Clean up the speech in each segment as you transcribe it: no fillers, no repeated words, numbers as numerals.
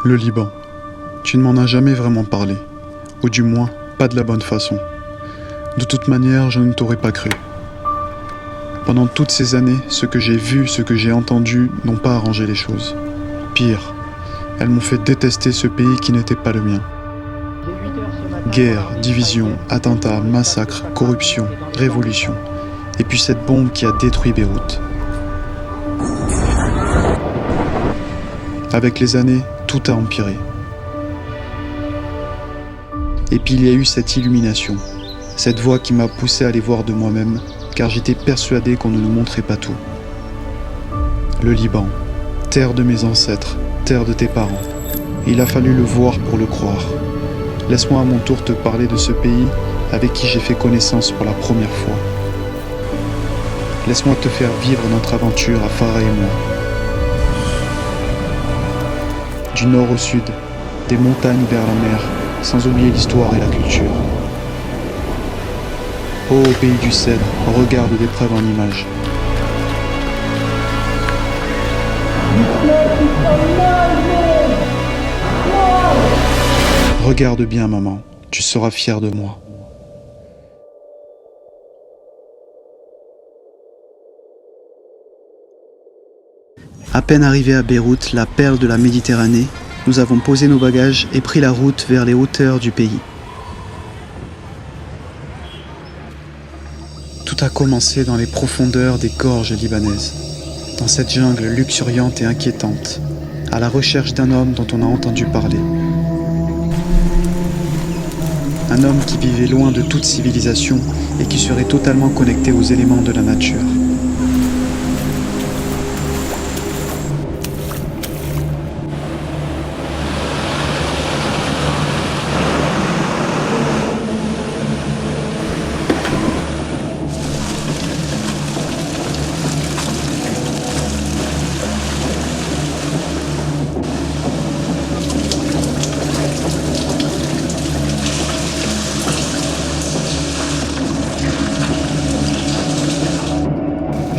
Le Liban. Tu ne m'en as jamais vraiment parlé. Ou du moins, pas de la bonne façon. De toute manière, je ne t'aurais pas cru. Pendant toutes ces années, ce que j'ai vu, ce que j'ai entendu n'ont pas arrangé les choses. Pire, elles m'ont fait détester ce pays qui n'était pas le mien. Guerre, division, attentats, massacres, corruption, révolution. Et puis cette bombe qui a détruit Beyrouth. Avec les années, tout a empiré. Et puis il y a eu cette illumination, cette voix qui m'a poussé à aller voir de moi-même, car j'étais persuadé qu'on ne nous montrait pas tout. Le Liban, terre de mes ancêtres, terre de tes parents. Il a fallu le voir pour le croire. Laisse-moi à mon tour te parler de ce pays avec qui j'ai fait connaissance pour la première fois. Laisse-moi te faire vivre notre aventure à Farah et moi. Du nord au sud, des montagnes vers la mer, sans oublier l'histoire et la culture. Ô pays du cèdre, regarde l'épreuve en images. Regarde bien, maman, tu seras fière de moi. À peine arrivés à Beyrouth, la perle de la Méditerranée, nous avons posé nos bagages et pris la route vers les hauteurs du pays. Tout a commencé dans les profondeurs des gorges libanaises, dans cette jungle luxuriante et inquiétante, à la recherche d'un homme dont on a entendu parler. Un homme qui vivait loin de toute civilisation et qui serait totalement connecté aux éléments de la nature.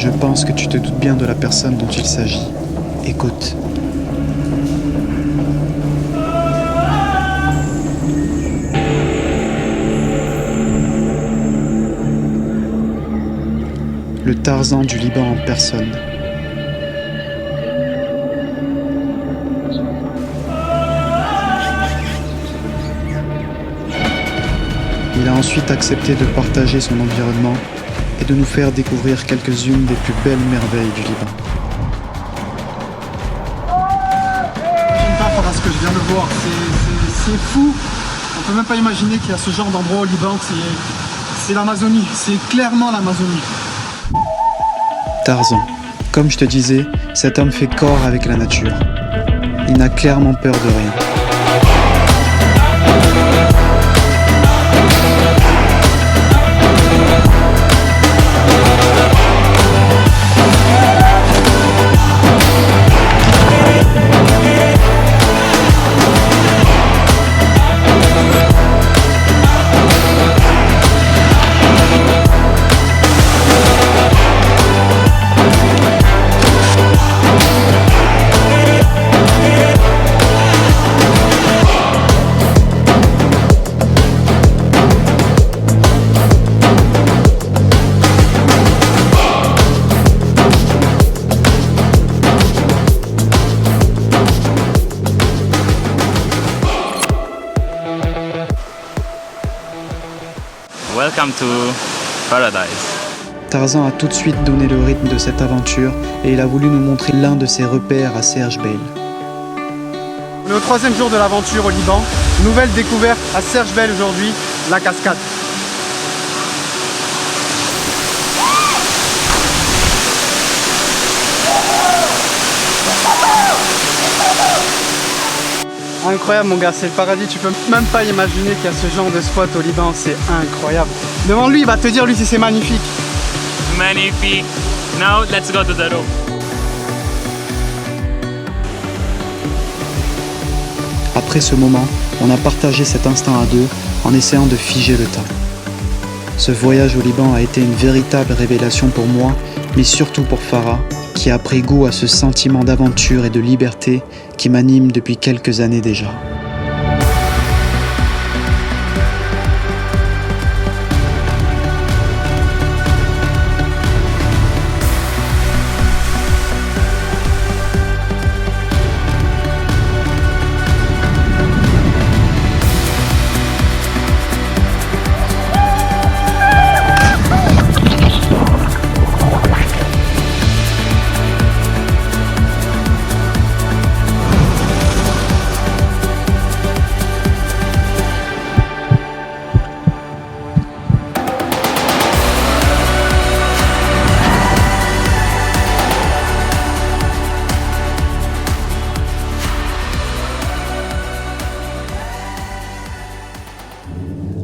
Je pense que tu te doutes bien de la personne dont il s'agit. Écoute. Le Tarzan du Liban en personne. Il a ensuite accepté de partager son environnement et de nous faire découvrir quelques-unes des plus belles merveilles du Liban. J'aime pas par ce que je viens de voir, c'est fou. On peut même pas imaginer qu'il y a ce genre d'endroit au Liban, c'est l'Amazonie, c'est clairement l'Amazonie. Tarzan. Comme je te disais, cet homme fait corps avec la nature. Il n'a clairement peur de rien. Welcome to Paradise. Tarzan a tout de suite donné le rythme de cette aventure et il a voulu nous montrer l'un de ses repères à Serge Beil. On est au 3e jour de l'aventure au Liban. Nouvelle découverte à Serge Beil aujourd'hui, la cascade. Incroyable mon gars, c'est le paradis, tu peux même pas imaginer qu'il y a ce genre de spot au Liban, c'est incroyable. Devant lui, il va te dire lui si c'est magnifique. Magnifique. Now let's go to the room. Après ce moment, on a partagé cet instant à deux en essayant de figer le temps. Ce voyage au Liban a été une véritable révélation pour moi, mais surtout pour Farah, qui a pris goût à ce sentiment d'aventure et de liberté qui m'anime depuis quelques années déjà.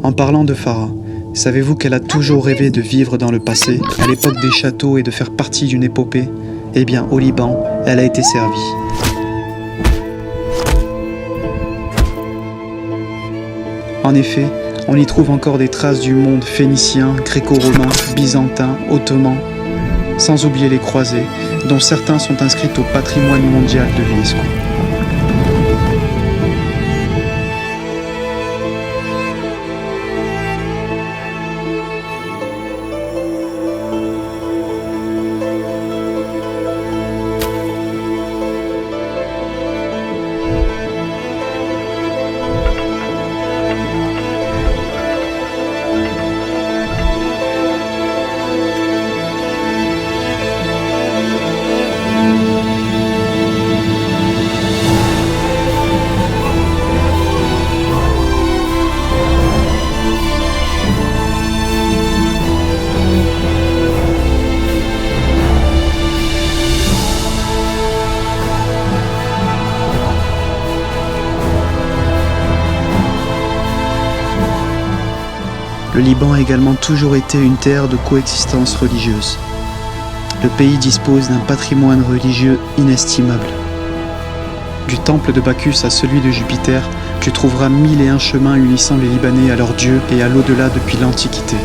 En parlant de Farah, savez-vous qu'elle a toujours rêvé de vivre dans le passé, à l'époque des châteaux et de faire partie d'une épopée? Eh bien, au Liban, elle a été servie. En effet, on y trouve encore des traces du monde phénicien, gréco-romain, byzantin, ottoman, sans oublier les croisés, dont certains sont inscrits au patrimoine mondial de l'UNESCO. Le Liban a également toujours été une terre de coexistence religieuse. Le pays dispose d'un patrimoine religieux inestimable. Du temple de Bacchus à celui de Jupiter, tu trouveras 1001 chemins unissant les Libanais à leur Dieu et à l'au-delà depuis l'Antiquité.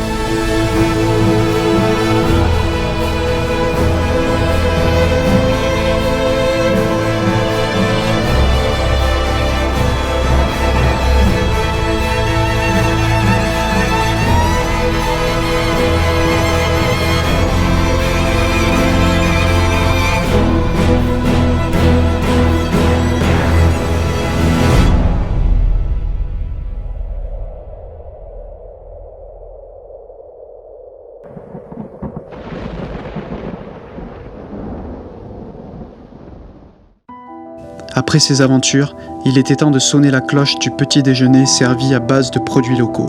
Après ces aventures, il était temps de sonner la cloche du petit déjeuner servi à base de produits locaux.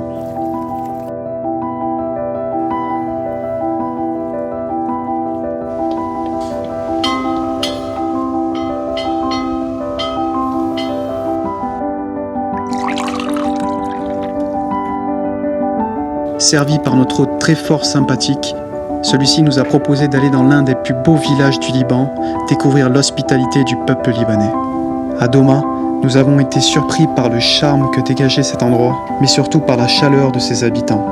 Servi par notre hôte très fort sympathique, celui-ci nous a proposé d'aller dans l'un des plus beaux villages du Liban, découvrir l'hospitalité du peuple libanais. À Douma, nous avons été surpris par le charme que dégageait cet endroit, mais surtout par la chaleur de ses habitants.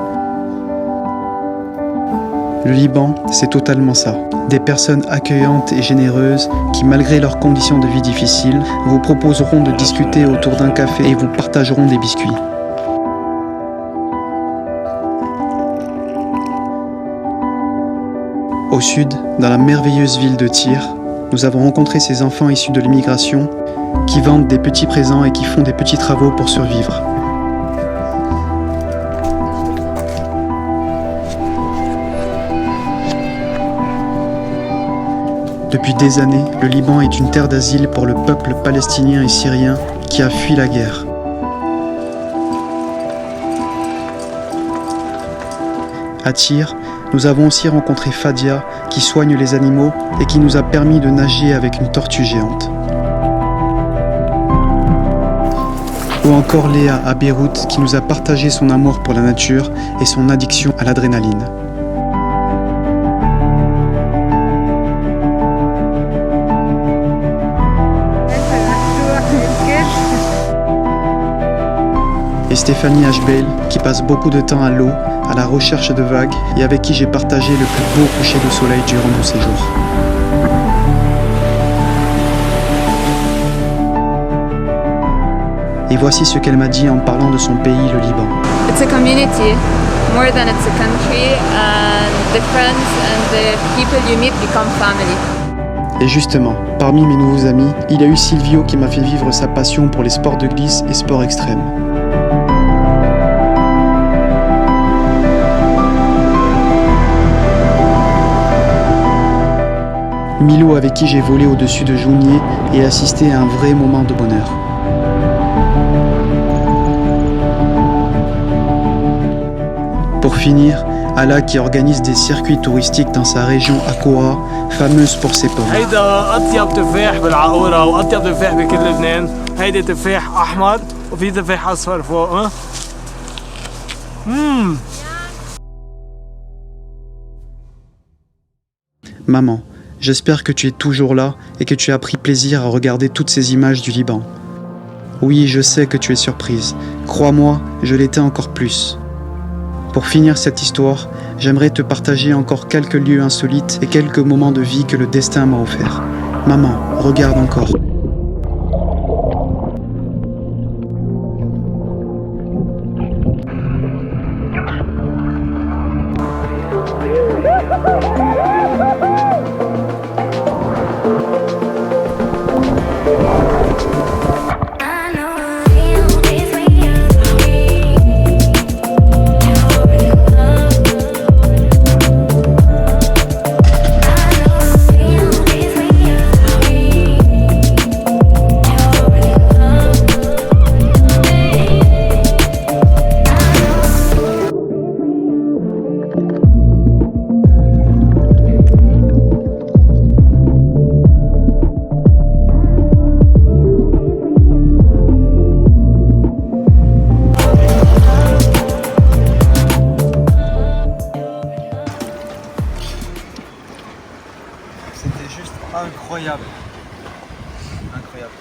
Le Liban, c'est totalement ça. Des personnes accueillantes et généreuses qui, malgré leurs conditions de vie difficiles, vous proposeront de discuter autour d'un café et vous partageront des biscuits. Au sud, dans la merveilleuse ville de Tyr, nous avons rencontré ces enfants issus de l'immigration qui vendent des petits présents et qui font des petits travaux pour survivre. Depuis des années, le Liban est une terre d'asile pour le peuple palestinien et syrien qui a fui la guerre. À Tyr, nous avons aussi rencontré Fadia qui soigne les animaux et qui nous a permis de nager avec une tortue géante. Ou encore Léa à Beyrouth qui nous a partagé son amour pour la nature et son addiction à l'adrénaline. Et Stéphanie Ashbel qui passe beaucoup de temps à l'eau, à la recherche de vagues et avec qui j'ai partagé le plus beau coucher de soleil durant nos séjours. Et voici ce qu'elle m'a dit en parlant de son pays, le Liban. It's a community more than it's a country, and the friends and the people you meet become family. Et justement, parmi mes nouveaux amis, il y a eu Silvio qui m'a fait vivre sa passion pour les sports de glisse et sports extrêmes. Milo avec qui j'ai volé au-dessus de Jounier et assisté à un vrai moment de bonheur. Pour finir, Ala qui organise des circuits touristiques dans sa région Akoura, fameuse pour ses pommes. هيدا أطيب تفاح بالعقورة وأطيب تفاح بكل لبنان. هيدا تفاح أحمر وفي تفاح أصفر فوق. Maman, j'espère que tu es toujours là et que tu as pris plaisir à regarder toutes ces images du Liban. Oui, je sais que tu es surprise. Crois-moi, je l'étais encore plus. Pour finir cette histoire, j'aimerais te partager encore quelques lieux insolites et quelques moments de vie que le destin m'a offerts. Maman, regarde encore. C'était juste incroyable. Incroyable.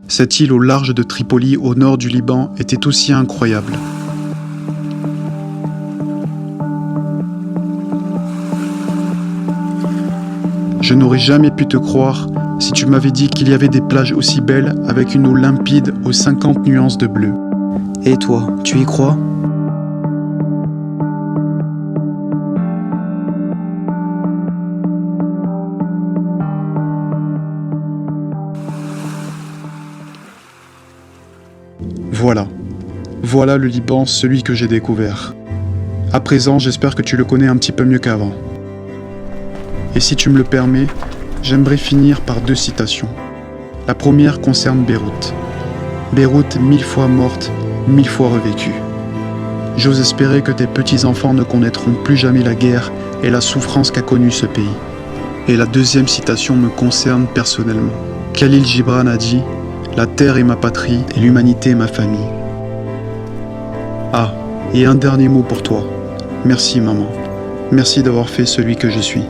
Cette île au large de Tripoli, au nord du Liban, était aussi incroyable. Je n'aurais jamais pu te croire si tu m'avais dit qu'il y avait des plages aussi belles avec une eau limpide aux 50 nuances de bleu. Et toi, tu y crois ? Voilà le Liban, celui que j'ai découvert. À présent, j'espère que tu le connais un petit peu mieux qu'avant. Et si tu me le permets, j'aimerais finir par 2 citations. La première concerne Beyrouth. Beyrouth 1000 fois morte, 1000 fois revécue. J'ose espérer que tes petits-enfants ne connaîtront plus jamais la guerre et la souffrance qu'a connue ce pays. Et la deuxième citation me concerne personnellement. Khalil Gibran a dit « La terre est ma patrie et l'humanité est ma famille ». Ah, et un dernier mot pour toi. Merci maman. Merci d'avoir fait celui que je suis.